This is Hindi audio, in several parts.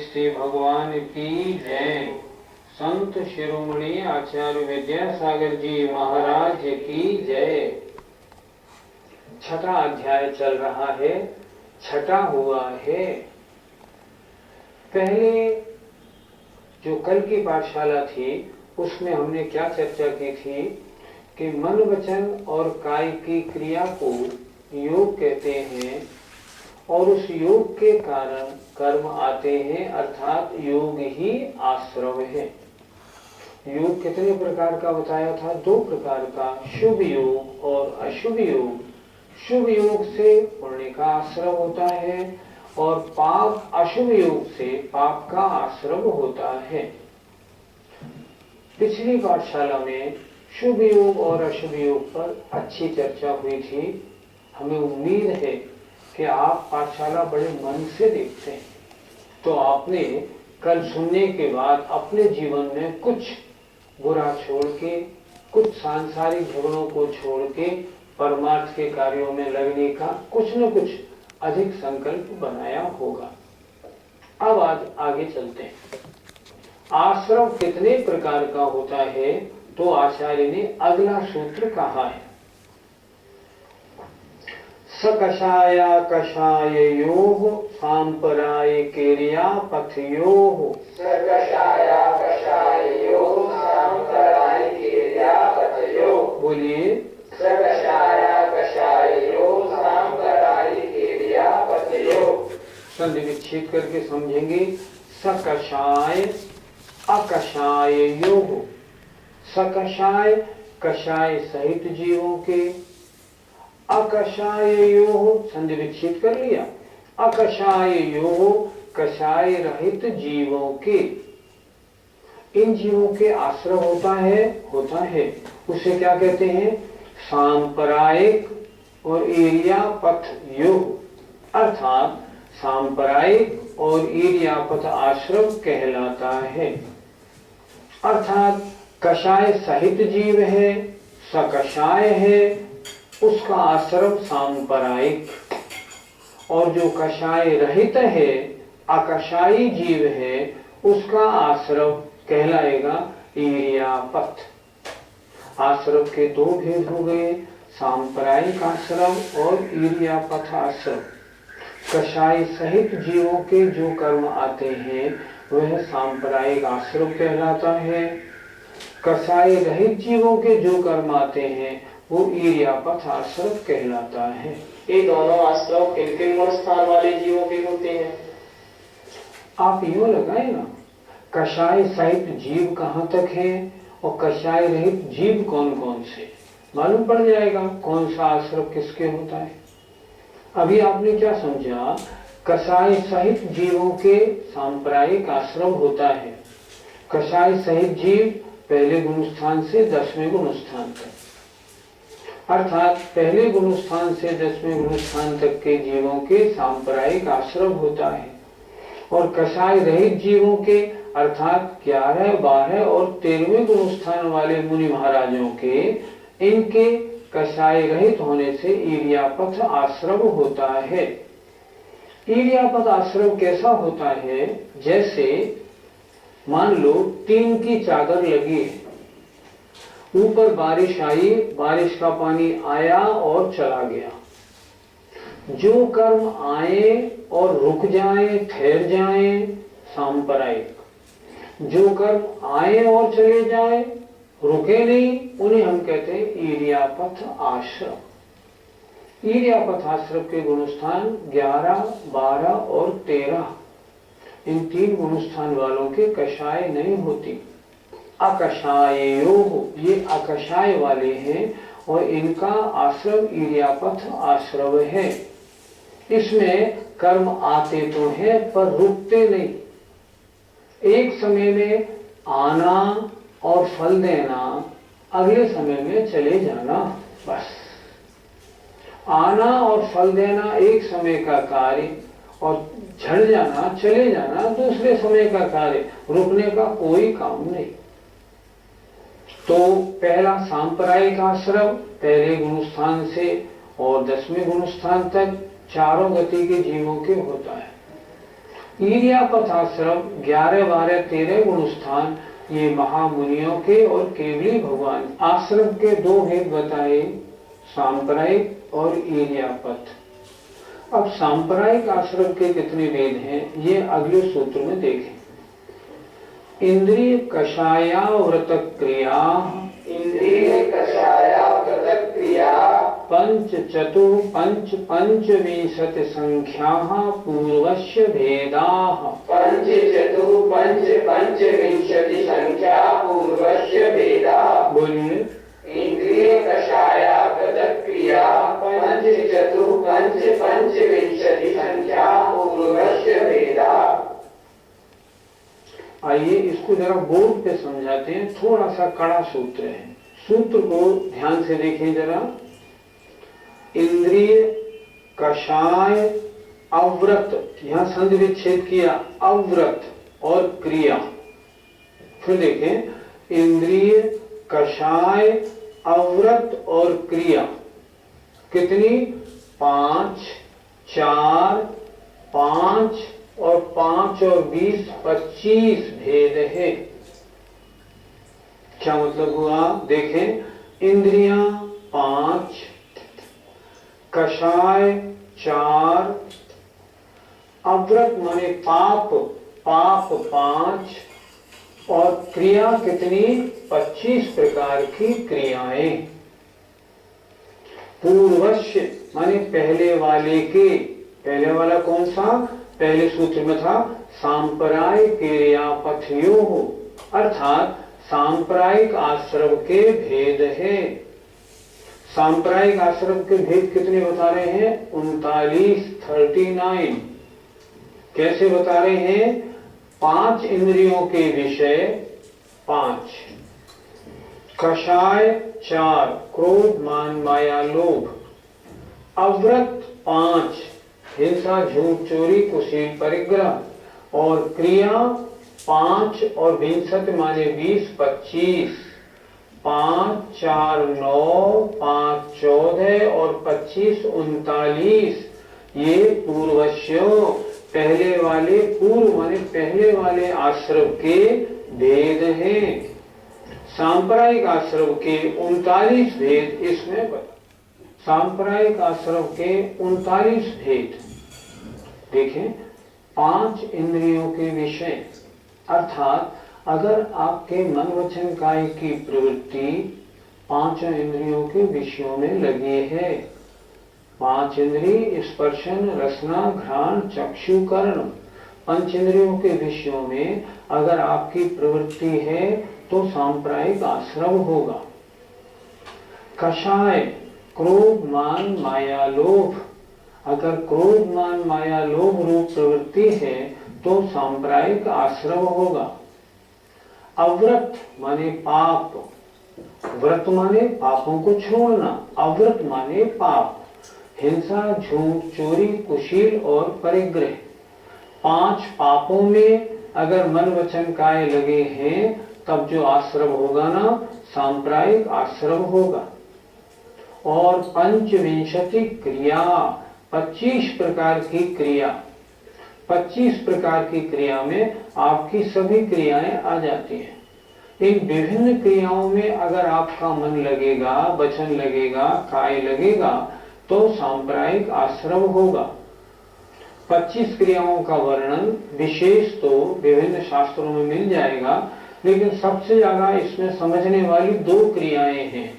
श्री भगवान की जय। संत शिरोमणि आचार्य विद्यासागर जी महाराज की जय। छठा अध्याय चल रहा है, छठा हुआ है। पहले जो कल की पाठशाला थी उसमें हमने क्या चर्चा की थी कि मन वचन और काय की क्रिया को योग कहते हैं और उस योग के कारण कर्म आते हैं, अर्थात योग ही आश्रव है। योग कितने प्रकार का बताया था? 2 प्रकार का, शुभ योग और अशुभ योग। शुभ योग से पुण्य का आश्रव होता है और पाप अशुभ योग से पाप का आश्रव होता है। पिछली पाठशाला में शुभ योग और अशुभ योग पर अच्छी चर्चा हुई थी। हमें उम्मीद है कि आप पाठशाला बड़े मन से देखते हैं, तो आपने कल सुनने के बाद अपने जीवन में कुछ बुरा छोड़ के, कुछ सांसारिक झगड़ों को छोड़ के परमार्थ के कार्यों में लगने का कुछ न कुछ अधिक संकल्प बनाया होगा। अब आज आगे चलते हैं। आश्रम कितने प्रकार का होता है तो आचार्य ने अगला सूत्र कहा है, सकषाया कषाययोः सांपरायिकेर्या पथयोः। सकषाया कषाययोः सांपरायिकेर्या पथयोः। बोलिए, सकषाया कषाययोः सांपरायिकेर्या पथयोः। संधि विच्छेद करके समझेंगे। सकषाय अकषाययोः। सकषाय कषाय सहित जीवों के, अकषाययोः संधि विच्छेद कर लिया, अकषाययोः कषाय रहित जीवों के। इन जीवों के आश्रय होता है उसे क्या कहते हैं? सांप्रदायिक और इर्यापथ योग, अर्थात सांप्रदायिक और इर्यापथ आश्रम कहलाता है। अर्थात कषाय सहित जीव है, सकषाय है, उसका आश्रम सांप्रदायिक, और जो कषाय रहित है, अकषायी जीव है, उसका आश्रम कहलाएगा इर्यापथ। आश्रम के 2 भेद हो गए, सांप्रदायिक आश्रम और इर्यापथ आश्रम। कषाय सहित जीवों के जो कर्म आते हैं वह सांप्रदायिक आश्रम कहलाता है। कषाय रहित जीवों के जो कर्म आते हैं वो इर्यापथ आश्रम कहलाता है। ये दोनों आश्रम किन-किन गुण स्थान वाले जीवों के होते हैं? आप यूं लगाए ना, कषाय सहित जीव कहाँ तक है और कषाय रहित जीव कौन कौन से, मालूम पड़ जाएगा कौन सा आश्रम किसके होता है। अभी आपने क्या समझा? कषाय सहित जीवों के सांप्रदायिक आश्रम होता है। कषाय सहित जीव पहले गुण स्थान से 10वें गुण स्थान तक, अर्थात पहले गुण स्थान से 10वें गुण स्थान तक के जीवों के सांप्रदायिक आश्रम होता है। और कषाय रहित जीवों के अर्थात 11, 12 और 13वें गुण स्थान वाले मुनि महाराजों के, इनके कषाय रहित होने से इर्यापथ आश्रम होता है। इर्यापथ आश्रम कैसा होता है? जैसे मान लो टीन की चादर लगी है, ऊपर बारिश आई, बारिश का पानी आया और चला गया। जो कर्म आए और रुक जाए, ठहर जाए, सांप्रदायिक। जो कर्म आए और चले जाए, रुके नहीं, उन्हें हम कहते हैं इर्यापथ आश्रम। इर्यापथ आश्रम के गुणस्थान 11, 12 और 13, इन 3 गुणस्थान वालों के कषाय नहीं होती। अकषाययोः, ये अकषाय वाले हैं और इनका आश्रम इर्यापथ आश्रम है। इसमें कर्म आते तो है पर रुकते नहीं। एक समय में आना और फल देना, अगले समय में चले जाना, बस। आना और फल देना एक समय का कार्य और झड़ जाना, चले जाना दूसरे समय का कार्य, रुकने का कोई काम नहीं। तो पहला सांप्रदायिक आश्रम पहले गुणस्थान से और 10वें गुणस्थान तक चारों गति के जीवों के होता है। ईर्यापथ आश्रम 11, 12, 13 गुण स्थान ये महामुनियों के और केवली भगवान। आश्रम के दो भेद बताए, सांप्रदायिक और ईर्यापथ। अब सांप्रदायिक आश्रम के कितने भेद हैं ये अगले सूत्र में देखें। इंद्रिय कषाया व्रत क्रिया, इंद्रिय कषाया व्रत क्रिया, पंच चतुः पंच पंचविंशति संख्याः पूर्वस्य भेदाः, पंच चतुः पंच पंचविंशति संख्या पूर्वस्य भेदाः। बोलिए। इंद्रिय कषाया व्रत क्रिया, पंच चतुः पंच पंचविंशति संख्या पूर्वस्य भेदाः। आइए इसको जरा बोर्ड पे समझाते हैं, थोड़ा सा कड़ा सूत्र है। सूत्र को ध्यान से देखिए जरा। इंद्रिय कषाय अव्रत, यहां संधि विच्छेद किया, अव्रत और क्रिया। फिर देखें, इंद्रिय कषाय अव्रत और क्रिया कितनी? 5, 4, 5 और 5 और 20, 25 भेद है। क्या मतलब हुआ? देखें, इंद्रियां 5, कषाय 4, अव्रत माने पाप, पाप 5 और क्रिया कितनी? 25 प्रकार की क्रियाएं। पूर्वस्य माने पहले वाले के, पहले वाला कौन सा? पहले सूत्र में था सांप्रदायिक क्रियापथयोः, अर्थात सांप्रदायिक आश्रम के भेद है। सांप्रदायिक आश्रम के भेद कितने बता रहे हैं? 39। कैसे बता रहे हैं? 5 इंद्रियों के विषय 5, कषाय 4 क्रोध मान माया लोभ, अव्रत 5 हिंसा झूठ चोरी कुशील परिग्रह, और क्रिया 5 और 20 माने 20, 25, 5, 4, 9, 5, 14 और 25, 39 ये पूर्वस्यों, पहले वाले, पूर्व माने पहले वाले आश्रम के भेद हैं। सांप्रदायिक आश्रम के 39 भेद इसमें बता। सांप्रदायिक आश्रम के 39 भेद देखें। 5 इंद्रियों के विषय, अर्थात अगर आपके मन वचन काय की प्रवृत्ति 5 इंद्रियों के विषयों में लगी है, 5 इंद्रिय स्पर्शन रसना घ्राण चक्षु कर्ण, 5 इंद्रियों के विषयों में अगर आपकी प्रवृत्ति है तो सांप्रदायिक आश्रम होगा। कषाय क्रोध मान माया लोभ, अगर क्रोध मान माया लोभ रूप प्रवृत्ति है तो सांप्रदायिक आश्रम होगा। अव्रत माने पाप, व्रत माने पापों को छोड़ना, अव्रत माने पाप, हिंसा झूठ चोरी कुशील और परिग्रह। 5 पापों में अगर मन वचन काय लगे हैं तब जो आश्रम होगा ना, सांप्रदायिक आश्रम होगा। और 25 क्रिया, 25 प्रकार की क्रिया, 25 प्रकार की क्रिया में आपकी सभी क्रियाएं आ जाती हैं। इन विभिन्न क्रियाओं में अगर आपका मन लगेगा, वचन लगेगा, काय लगेगा तो सांप्रदायिक आश्रम होगा। 25 क्रियाओं का वर्णन विशेष तो विभिन्न शास्त्रों में मिल जाएगा, लेकिन सबसे ज्यादा इसमें समझने वाली 2 क्रियाएं हैं,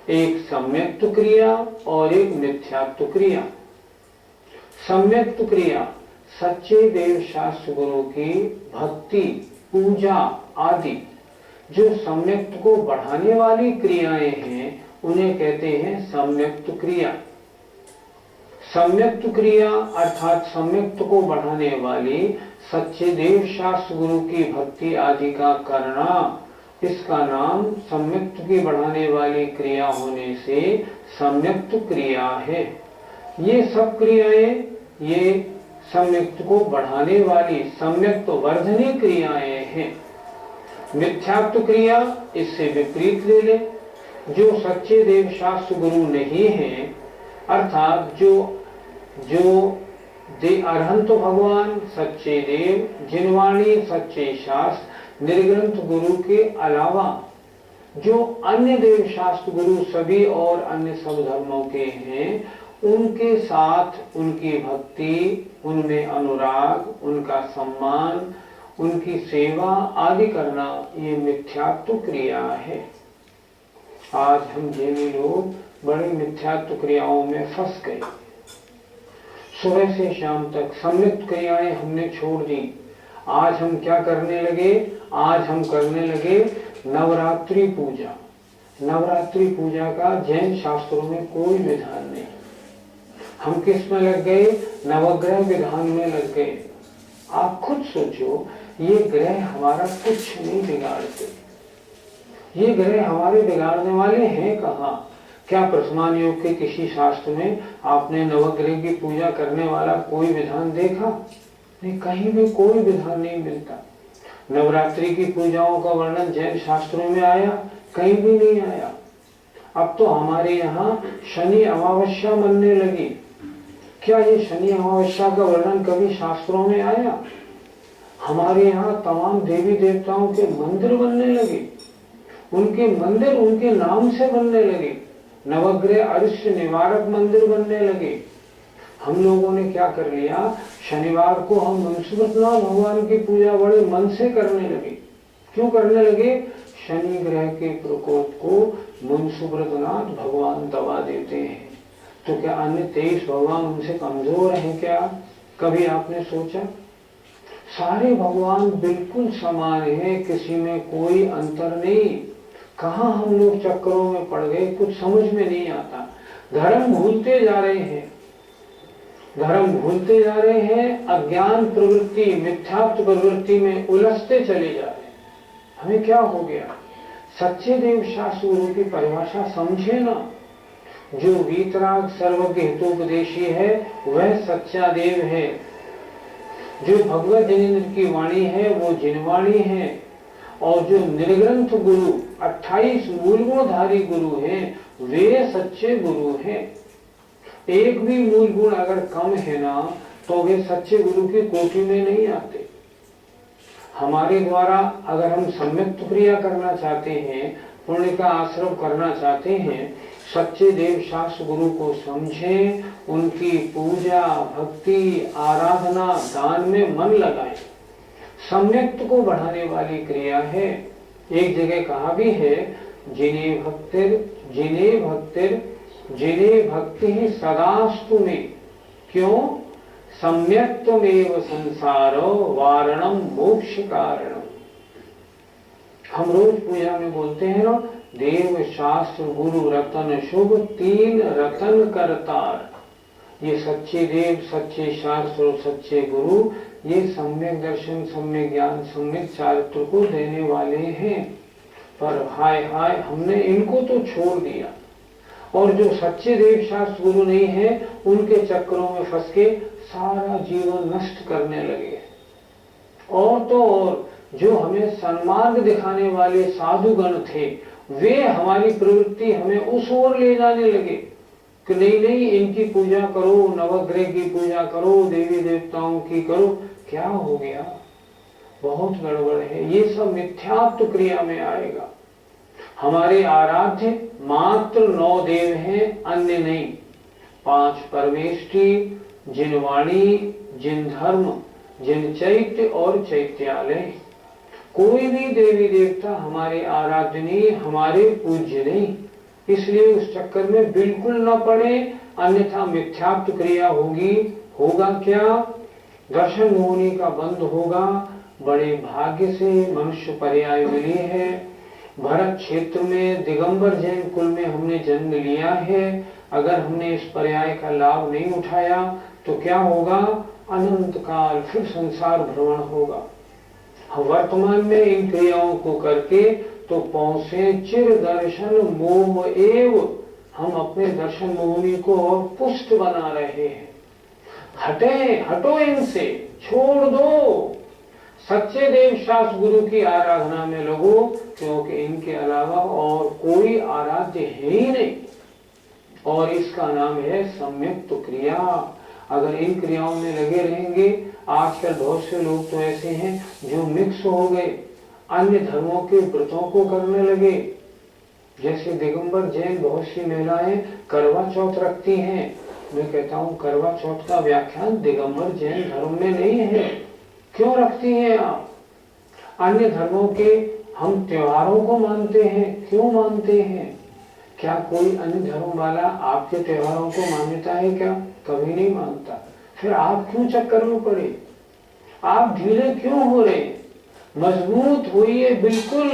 एक सम्यक्त क्रिया और एक मिथ्यात्व क्रिया। सम्यक्त क्रिया सच्चे देव शास्त्र गुरु की भक्ति पूजा आदि जो सम्यक्त को बढ़ाने वाली क्रियाएं हैं उन्हें कहते हैं सम्यक्त क्रिया। सम्यक्त क्रिया अर्थात सम्यक्त को बढ़ाने वाली सच्चे देव शास्त्र गुरु की भक्ति आदि का करना, इसका नाम सम्यक्त की बढ़ाने वाली क्रिया होने से सम्यक्त क्रिया है। ये सब क्रियाएं ये सम्यक्त को बढ़ाने वाली सम्यक्त वर्धनी क्रियाएं हैं। मिथ्यात्व क्रिया इससे विपरीत ले ले, जो सच्चे देव शास्त्र गुरु नहीं हैं, अर्थात जो अरहंत भगवान सच्चे देव, जिनवाणी सच्चे शास्त्र, निर्ग्रंथ गुरु के अलावा जो अन्य देव शास्त्र गुरु सभी और अन्य सब धर्मों के हैं, उनके साथ उनकी भक्ति, उनमें अनुराग, उनका सम्मान, उनकी सेवा आदि करना, ये मिथ्यात्व क्रिया है। आज हम जैनी लोग बड़ी मिथ्यात्व क्रियाओं में फंस गए। सुबह से शाम तक सम्मिलित क्रियाएं हमने छोड़ दी। आज हम क्या करने लगे? आज हम करने लगे नवरात्रि पूजा। नवरात्रि पूजा का जैन शास्त्रों में कोई विधान नहीं। हम किस में लग गए? नवग्रह विधान में लग गए। आप खुद सोचो, ये ग्रह हमारा कुछ नहीं बिगाड़ते। ये ग्रह हमारे बिगाड़ने वाले हैं कहाँ? क्या प्रथमान योग के किसी शास्त्र में आपने नवग्रह की पूजा करने वाला कोई विधान देखा? नहीं, कहीं भी कोई विधान नहीं मिलता। नवरात्रि की पूजाओं का वर्णन जैन शास्त्रों में आया? कहीं भी नहीं आया। अब तो हमारे यहाँ शनि अमावस्या मनने लगी। क्या ये शनि अमावस्या का वर्णन कभी शास्त्रों में आया? हमारे यहाँ तमाम देवी देवताओं के मंदिर बनने लगे। उनके मंदिर उनके नाम से बनने लगे। नवग्रह अरिष्ट निवारक मंदिर बनने लगे। हम लोगों ने क्या कर लिया? शनिवार को हम मनसुबतनाथ भगवान की पूजा बड़े मन से करने लगे। क्यों करने लगे? शनि ग्रह के प्रकोप को मनसुबतनाथ भगवान दबा देते हैं। तो क्या अन्य 23 भगवान उनसे कमजोर हैं क्या? कभी आपने सोचा? सारे भगवान बिल्कुल समान हैं, किसी में कोई अंतर नहीं। कहाँ हम लोग चक्करों में पड़ गए, कुछ समझ में नहीं आता। धर्म भूलते जा रहे हैं, धर्म भूलते जा रहे हैं। अज्ञान प्रवृत्ति, मिथ्यात्व प्रवृत्ति में उलझते चले जा रहे हैं। हमें क्या हो गया? सच्चे देव शास्त्र गुरु की परिभाषा समझे ना। जो वीतराग सर्वज्ञ हितोपदेशी है वह सच्चा देव है। जो भगवत जिनेन्द्र की वाणी है वो जिनवाणी है। और जो निर्ग्रंथ गुरु 28 मूल गुणधारी गुरु हैं, वे सच्चे गुरु हैं। एक भी मूल गुण अगर कम है ना, तो वे सच्चे गुरु की कोटि में नहीं आते। हमारे द्वारा अगर हम सम्यक क्रिया करना चाहते हैं, पुण्य का आश्रम करना चाहते हैं, सच्चे देव शास्त्र गुरु को समझें, उनकी पूजा, भक्ति, आराधना, दान में मन लगाएं। सम्यक्त को बढ़ाने वाली क्रिया है। एक जगह कहा भी है, जिन्हें भक्ति ही सदास्तु में। क्यों? सम्यक्तमेव संसारो वारणम मोक्ष कारणम। हम रोज पूजा में बोलते हैं ना, देव शास्त्र गुरु रतन शुभ, 3 रतन करतार। ये सच्चे देव, सच्चे शास्त्र और सच्चे गुरु, ये सम्यक दर्शन, सम्यक ज्ञान, सम्यक चारित्र को देने वाले हैं। पर हाय हाय, हमने इनको तो छोड़ दिया। और जो सच्चे देव शास्त्र गुरु नहीं है, उनके चक्करों में फंस के सारा जीवन नष्ट करने लगे। और तो और जो हमें सन्मार्ग दिखाने वाले साधुगण थे, वे हमारी प्रवृत्ति हमें उस ओर ले जाने लगे कि नहीं नहीं, इनकी पूजा करो, नवग्रह की पूजा करो, देवी देवताओं की करो। क्या हो गया? बहुत गड़बड़ है। ये सब मिथ्यात्व क्रिया में आएगा। हमारे आराध्य मात्र 9 देव हैं, अन्य नहीं। 5 परमेष्ठी, जिनवाणी, जिन धर्म, जिन चैत्य और चैत्यालय। कोई भी देवी देवता हमारे आराध्य नहीं, हमारे पूज्य नहीं। इसलिए उस चक्कर में बिल्कुल न पड़े, अन्यथा मिथ्यात्व क्रिया होगी। होगा क्या? दर्शन मोहनी का बंद होगा। बड़े भाग्य से मनुष्य पर्याय मिली है। भरत क्षेत्र में दिगंबर जैन कुल में हमने जन्म लिया है। अगर हमने इस पर्याय का लाभ नहीं उठाया तो क्या होगा? अनंत काल फिर संसार भ्रमण होगा। वर्तमान में इन क्रियाओं को करके तो पहुंचे चिर दर्शन मोह एव। हम अपने दर्शन मोहनी को और पुष्ट बना रहे हैं। हटो इनसे, छोड़ दो। सच्चे देव शास्त्र गुरु की आराधना में लगो, क्योंकि इनके अलावा और कोई आराध्य है ही नहीं। और इसका नाम है सम्यक्त क्रिया। अगर इन क्रियाओं में लगे रहेंगे, आजकल बहुत से लोग तो ऐसे हैं जो मिक्स हो गए, अन्य धर्मों के व्रतों को करने लगे। जैसे दिगंबर जैन बहुत सी महिलाएं करवा चौथ रखती हैं। मैं कहता हूँ करवा चौथ का व्याख्यान दिगंबर जैन धर्म में नहीं है। क्यों रखती हैं आप? अन्य धर्मों के हम त्योहारों को मानते हैं, क्यों मानते हैं? क्या कोई अन्य धर्म वाला आपके त्योहारों को मान्यता है क्या? कभी नहीं मानता। फिर आप क्यों चक्कर में पड़े? आप ढीले क्यों हो रहे? मजबूत होइए, बिल्कुल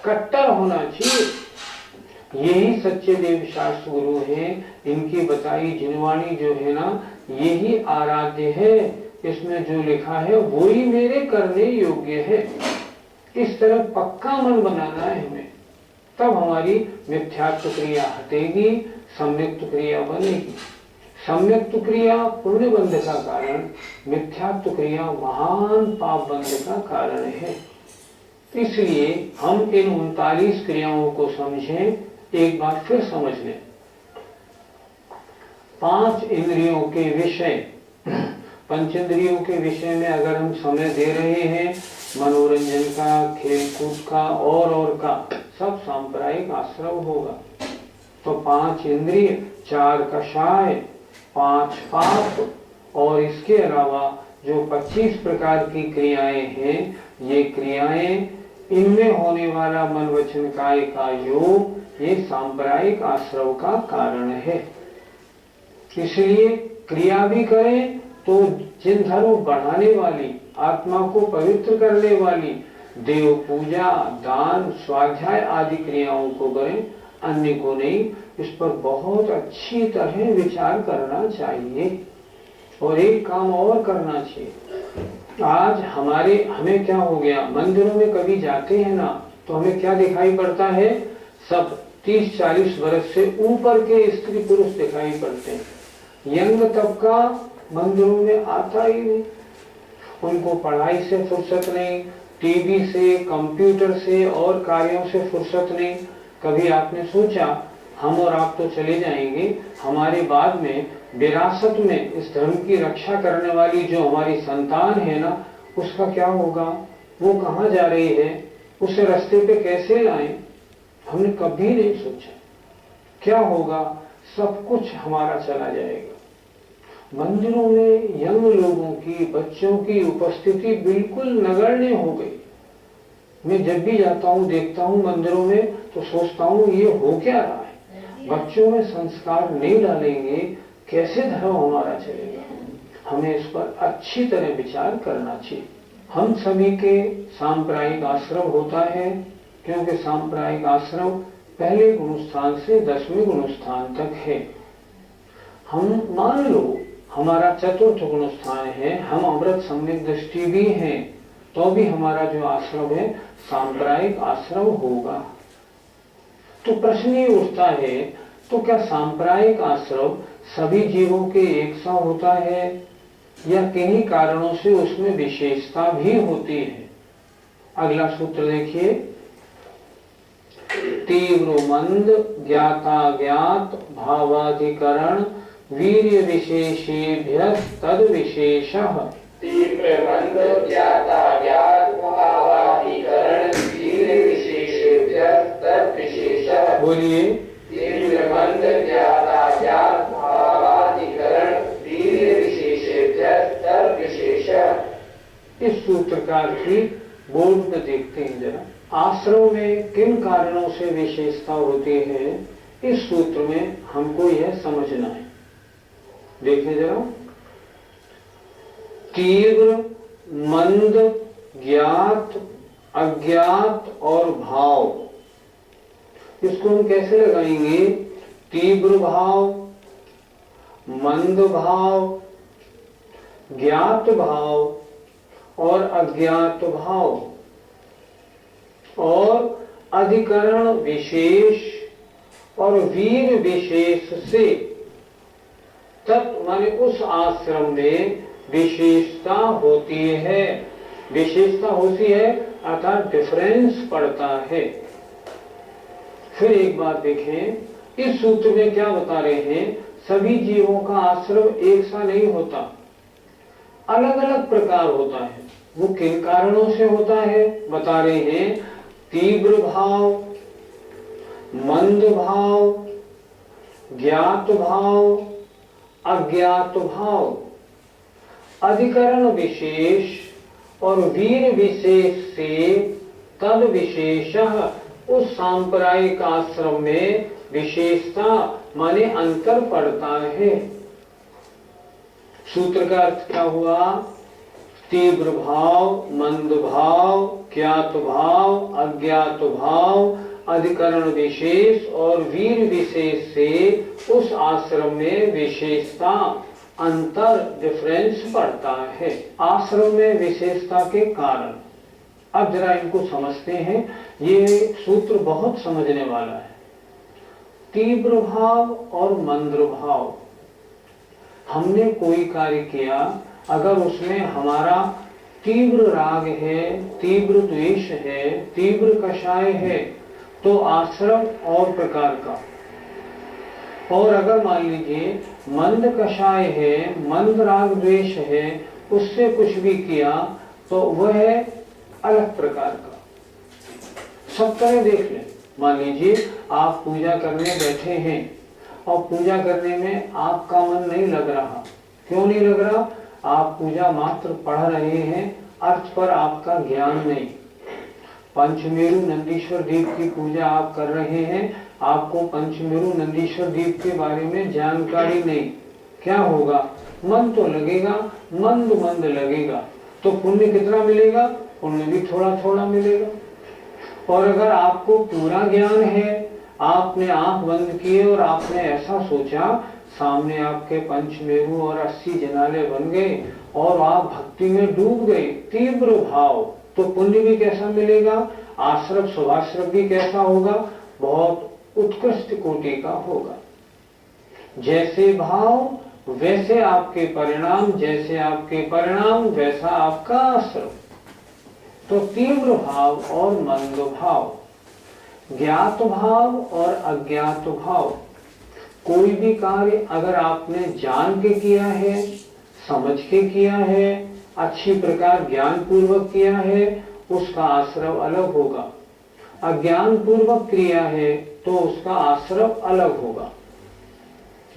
कट्टर होना चाहिए। यही सच्चे देव शास्त्र गुरु हैं। इनकी बताई जिनवाणी जो है ना, यही आराध्य है। इसमें जो लिखा है वही मेरे करने योग्य है। इस तरह पक्का मन बनाना है हमें, तब हमारी मिथ्यात्व क्रिया हटेगी, सम्यक्त क्रिया बनेगी। सम्यक्त क्रिया पुण्य बंध का कारण, मिथ्यात्व क्रिया महान पाप बंध का कारण है। इसलिए हम इन 39 क्रियाओं को समझें, एक बार फिर समझ लें। 5 इंद्रियों के विषय, पंचेंद्रियों के विषय में अगर हम समय दे रहे हैं, मनोरंजन का, खेलकूद का और का, सब सांप्रदायिक आश्रम होगा। तो 5 इंद्रिय, 4 कषाय, 5 पाप और इसके अलावा जो 25 प्रकार की क्रियाएं हैं, ये क्रियाएं, इनमें होने वाला मन वचन काय का योग, ये सांप्रदायिक आश्रव का कारण है। इसलिए क्रिया भी करें तो जिन धर्म बढ़ाने वाली, आत्मा को पवित्र करने वाली, देव पूजा, दान, स्वाध्याय आदि क्रियाओं को करें, अन्य को नहीं। इस पर बहुत अच्छी तरह विचार करना चाहिए। और एक काम और करना चाहिए। आज हमें क्या हो गया, मंदिरों में कभी जाते हैं ना, तो हमें क्या दिखाई पड़ता है? सब 30-40 वर्ष से ऊपर के स्त्री पुरुष दिखाई पड़ते हैं। यंग तबका मंदिरों में आता ही नहीं। उनको पढ़ाई से फुर्सत नहीं, टीवी से, कंप्यूटर से और कार्यों से फुर्सत नहीं। कभी आपने सोचा हम और आप तो चले जाएंगे, हमारे बाद में विरासत में इस धर्म की रक्षा करने वाली जो हमारी संतान है ना, उसका क्या होगा? वो कहाँ जा रही है? उसे रास्ते पे कैसे लाएं? हमने कभी नहीं सोचा। क्या होगा? सब कुछ हमारा चला जाएगा। मंदिरों में यंग लोगों की, बच्चों की उपस्थिति बिल्कुल नगण्य हो गई। मैं जब भी जाता हूँ, देखता हूँ मंदिरों में, तो सोचता हूँ ये हो क्या रहा है? बच्चों में संस्कार नहीं डालेंगे, कैसे धर्म हमारा चलेगा? हमें इस पर अच्छी तरह विचार करना चाहिए। हम सभी के सांप्रदायिक आश्रम होता है, क्योंकि सांप्रदायिक आश्रम पहले गुणस्थान से 10वें गुणस्थान तक है। हम मान लो हमारा 4th गुणस्थान है, हम अमृत सम्यक दृष्टि भी हैं, तो भी हमारा जो आश्रम है सांप्रदायिक आश्रम होगा। तो प्रश्न ये उठता है, तो क्या सांप्रदायिक आश्रम सभी जीवों के एक सा होता है, या किन्हीं कारणों से उसमें विशेषता भी होती है? अगला सूत्र देखिए, तीव्र मंद ज्ञाताज्ञात भावाधिकरण वीर्य विशेषेभ्य तद विशेषः। तीव्र मंद ज्ञाताज्ञात भावाधिकरण वीर्य विशेषेभ्य तद विशेषः। बोलिए, तीव्र मंद ज्ञाताज्ञात भावाधिकरण वीर्य विशेषेभ्य तद विशेषः। इस सूत्र का भी बोर्ड पे देखते हैं जरा। आश्रम में किन कारणों से विशेषता होती है, इस सूत्र में हमको यह समझना है। देखिए जरा, तीव्र, मंद, ज्ञात, अज्ञात और भाव, इसको हम कैसे लगाएंगे? तीव्र भाव, मंद भाव, ज्ञात भाव और अज्ञात भाव, और अधिकरण विशेष और वीर विशेष से तत्व माने उस आश्रम में विशेषता होती है। विशेषता होती है अर्थात डिफरेंस पड़ता है। फिर एक बात देखें, इस सूत्र में क्या बता रहे हैं? सभी जीवों का आश्रव एक सा नहीं होता, अलग अलग प्रकार होता है। वो किन कारणों से होता है बता रहे हैं, तीव्र भाव, मंद भाव, ज्ञात भाव, अज्ञात भाव, अधिकरण विशेष और वीर विशेष से तद विशेषः उस सांप्रदायिक आश्रम में विशेषता माने अंतर पड़ता है। सूत्र का अर्थ क्या हुआ? तीव्र भाव, मंद भाव, ज्ञात भाव, अज्ञात भाव, अधिकरण विशेष और वीर विशेष से उस आश्रम में विशेषता अंतर डिफरेंस पड़ता है। आश्रम में विशेषता के कारण अब जरा इनको समझते हैं। ये सूत्र बहुत समझने वाला है। तीव्र भाव और मंद भाव, हमने कोई कार्य किया, अगर उसमें हमारा तीव्र राग है, तीव्र द्वेष है, तीव्र कषाय है, तो आश्रम और प्रकार का। और अगर मान लीजिए मंद कषाय है, मंद राग द्वेष है, उससे कुछ भी किया तो वह है अलग प्रकार का। सब तरह देख लें। मान लीजिए आप पूजा करने बैठे हैं और पूजा करने में आपका मन नहीं लग रहा। क्यों नहीं लग रहा? आप पूजा मात्र पढ़ रहे हैं, अर्थ पर आपका ज्ञान नहीं। पंचमेरु नंदीश्वर दीप की पूजा आप कर रहे हैं, आपको पंचमेरु नंदीश्वर दीप के बारे में जानकारी नहीं। क्या होगा? मन तो लगेगा, मंद मंद लगेगा, तो पुण्य कितना मिलेगा? पुण्य भी थोड़ा थोड़ा मिलेगा। और अगर आपको पूरा ज्ञान है, आपने आंख बंद किए और आपने ऐसा सोचा, सामने आपके पंचमेरु और 80 जनाले बन गए और आप भक्ति में डूब गए, तीव्र भाव, तो पुण्य भी कैसा मिलेगा? आश्रम शुभाश्रम भी कैसा होगा? बहुत उत्कृष्ट कोटि का होगा। जैसे भाव वैसे आपके परिणाम, जैसे आपके परिणाम वैसा आपका आश्रम। तो तीव्र भाव और मंद भाव, ज्ञात भाव और अज्ञात भाव। कोई भी कार्य अगर आपने जान के किया है, समझ के किया है, अच्छी प्रकार ज्ञान पूर्वक किया है, उसका आश्रव अलग होगा। अज्ञान पूर्वक क्रिया है तो उसका आश्रव अलग होगा।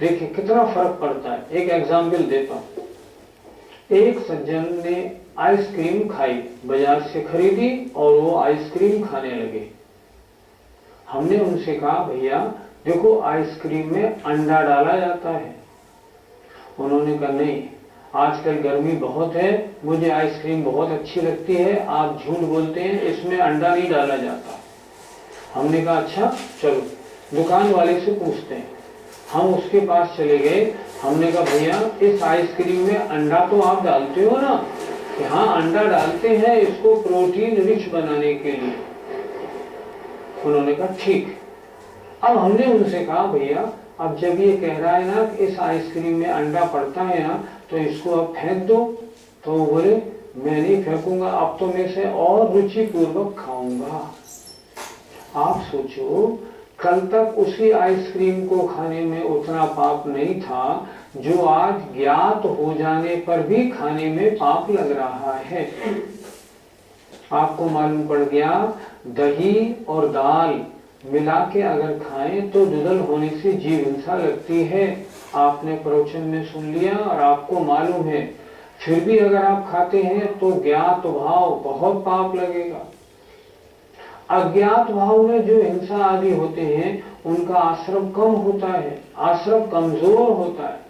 देखिए कितना फर्क पड़ता है। एक एग्जाम्पल देता हूं। एक सज्जन ने आइसक्रीम खाई, बाजार से खरीदी और वो आइसक्रीम खाने लगे। हमने उनसे कहा, भैया देखो आइसक्रीम में अंडा डाला जाता है। उन्होंने कहा नहीं, आजकल गर्मी बहुत है, मुझे आइसक्रीम बहुत अच्छी लगती है, आप झूठ बोलते हैं, इसमें अंडा नहीं डाला जाता। हमने कहा अच्छा चलो दुकान वाले से पूछते हैं। हम उसके पास चले गए। हमने कहा भैया इस आइसक्रीम में अंडा तो आप डालते हो ना? कि हाँ अंडा डालते हैं, इसको प्रोटीन रिच बनाने के लिए। उन्होंने कहा ठीक। अब हमने उनसे कहा भैया अब जब ये कह रहा है ना कि इस आइसक्रीम में अंडा पड़ता है ना, तो इसको आप फेंक दो। तो वो बोले मैं नहीं फेंकूंगा, अब तो मैं इसे और रुचि पूर्वक खाऊंगा। आप सोचो कल तक उसी आइसक्रीम को खाने में उतना पाप नहीं था जो आज ज्ञात हो जाने पर भी खाने में पाप लग रहा है। आपको मालूम पड़ गया दही और दाल मिला के अगर खाएं तो दुधल होने से जीव हिंसा लगती है। आपने प्रवचन में सुन लिया और आपको मालूम है, फिर भी अगर आप खाते हैं तो ज्ञात भाव बहुत पाप लगेगा। अज्ञात भाव में जो हिंसा आदि होते हैं उनका आश्रम कम होता है, आश्रम कमजोर होता है।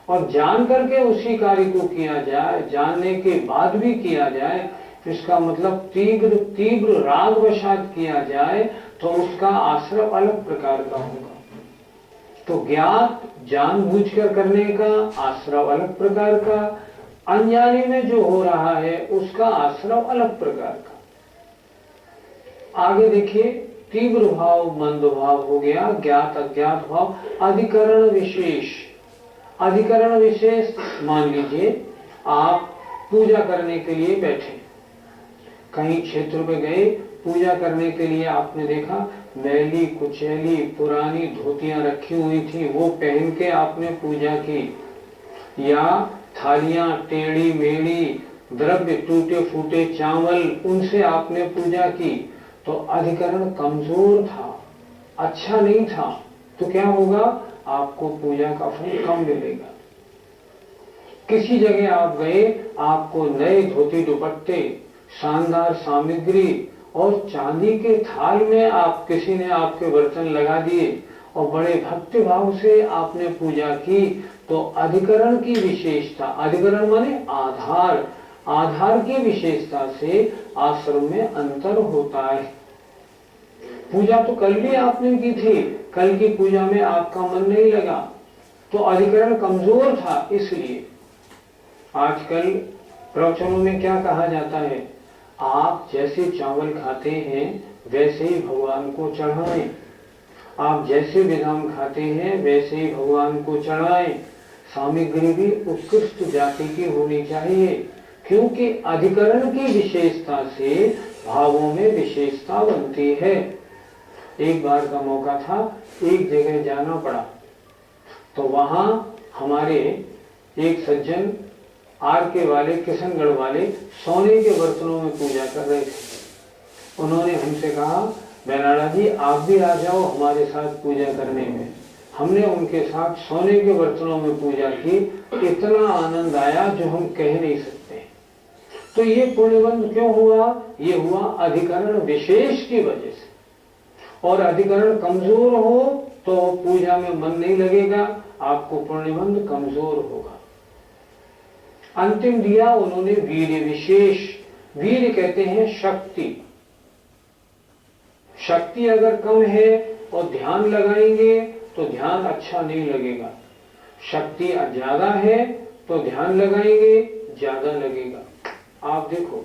और जान करके उसी कार्य को किया जाए, जानने के बाद भी किया जाए, इसका मतलब तीव्र राग वशात किया जाए तो उसका आश्रम अलग प्रकार का होगा। तो ज्ञात जानबूझकर करने का आश्रम अलग प्रकार का, अनजाने में जो हो रहा है उसका आश्रम अलग प्रकार का। आगे देखिए, तीव्र भाव मंद भाव हो गया, ज्ञात अज्ञात भाव। अधिकरण विशेष, अधिकरण विशेष मान लीजिए आप पूजा करने के लिए बैठे, कहीं क्षेत्र में गए पूजा करने के लिए, आपने देखा मैली कुचैली पुरानी धोतियां रखी हुई थी, वो पहन के आपने पूजा की, या थालियां टेढ़ी मेढ़ी द्रव्य टूटे फूटे चावल उनसे आपने पूजा की, तो अधिकरण कमजोर था, अच्छा नहीं था, तो क्या होगा, आपको पूजा का फल कम मिलेगा। किसी जगह आप गए, आपको नए धोती दुपट्टे, शानदार सामग्री और चांदी के थाल में आप किसी ने आपके बर्तन लगा दिए और बड़े भक्ति भाव से आपने पूजा की, तो अधिकरण की विशेषता, अधिकरण माने आधार, आधार की विशेषता से आश्रम में अंतर होता है। पूजा तो कल भी आपने की थी, कल की पूजा में आपका मन नहीं लगा, तो अधिकरण कमजोर था। इसलिए आजकल प्रवचनों में क्या कहा जाता है, आप जैसे चावल खाते हैं वैसे ही भगवान को चढ़ाएं, आप जैसे बादाम खाते हैं वैसे ही भगवान को चढ़ाएं, सामग्री भी उत्कृष्ट जाति की होनी चाहिए, क्योंकि अधिकरण की विशेषता से भावों में विशेषता बनती है। एक बार का मौका था, एक जगह जाना पड़ा, तो वहां हमारे एक सज्जन आर.के. वाले, किशनगढ़ वाले सोने के बर्तनों में पूजा कर रहे थे। उन्होंने हमसे कहा, बेनाड़ा जी आप भी आ जाओ हमारे साथ पूजा करने में। हमने उनके साथ सोने के बर्तनों में पूजा की, इतना आनंद आया जो हम कह नहीं सकते। तो ये पुण्यबंध क्यों हुआ, ये हुआ अधिकरण विशेष की वजह से। और अधिकरण कमजोर हो तो पूजा में मन नहीं लगेगा, आपको पुण्यबंध कमजोर होगा। अंतिम दिया उन्होंने वीर्य विशेष। वीर्य कहते हैं शक्ति। शक्ति अगर कम है और ध्यान लगाएंगे तो ध्यान अच्छा नहीं लगेगा, शक्ति ज्यादा है तो ध्यान लगाएंगे ज्यादा लगेगा। आप देखो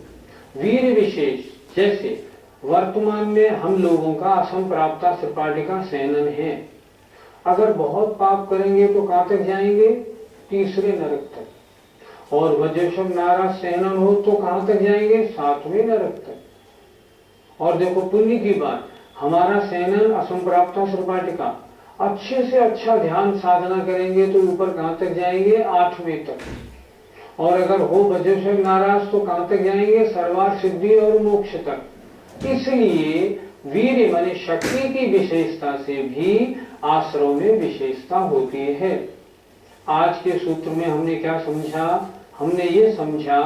वीर्य विशेष, जैसे वर्तमान में हम लोगों का असंप्राप्ता सपाटिका सेनन है, अगर बहुत पाप करेंगे तो कहां तक जाएंगे, तीसरे नरक तक, और वज्रशम नाराज सेनन हो तो कहां तक जाएंगे, सातवें नरक तक। और देखो पुण्य की बात, हमारा सेनन असंप्राप्ता सपाटिका, अच्छे से अच्छा ध्यान साधना करेंगे तो ऊपर कहां तक जाएंगे, आठवें तक, और अगर हो वज्रशम नाराज तो कहां तक जाएंगे, सर्वार्थ सिद्धि और मोक्ष तक। इसलिए वीर्य माने शक्ति की विशेषता से भी आश्रम में विशेषता होती है। आज के सूत्र में हमने क्या समझा, हमने ये समझा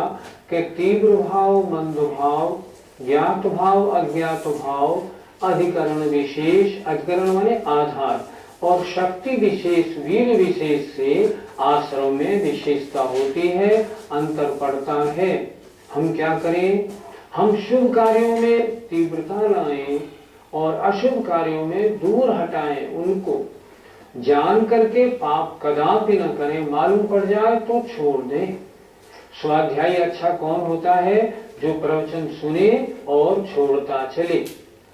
कि तीव्र भाव, मंद भाव, ज्ञात भाव, अज्ञात भाव, अधिकरण विशेष, अधिकरण माने आधार, और शक्ति विशेष, वीर विशेष से आश्रम में विशेषता होती है, अंतर पड़ता है। हम क्या करें, हम शुभ कार्यों में तीव्रता लाएं और अशुभ कार्यों में दूर हटाएं, उनको जान करके पाप कदापि न करें, मालूम पड़ जाए तो छोड़ दें। स्वाध्यायी अच्छा कौन होता है, जो प्रवचन सुने और छोड़ता चले।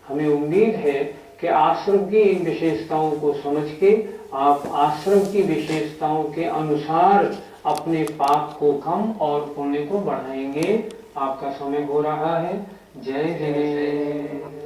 हमें उम्मीद है कि आश्रम की इन विशेषताओं को समझ के आप आश्रम की विशेषताओं के अनुसार अपने पाप को कम और पुण्य को बढ़ाएंगे। आपका समय हो रहा है। जय जय।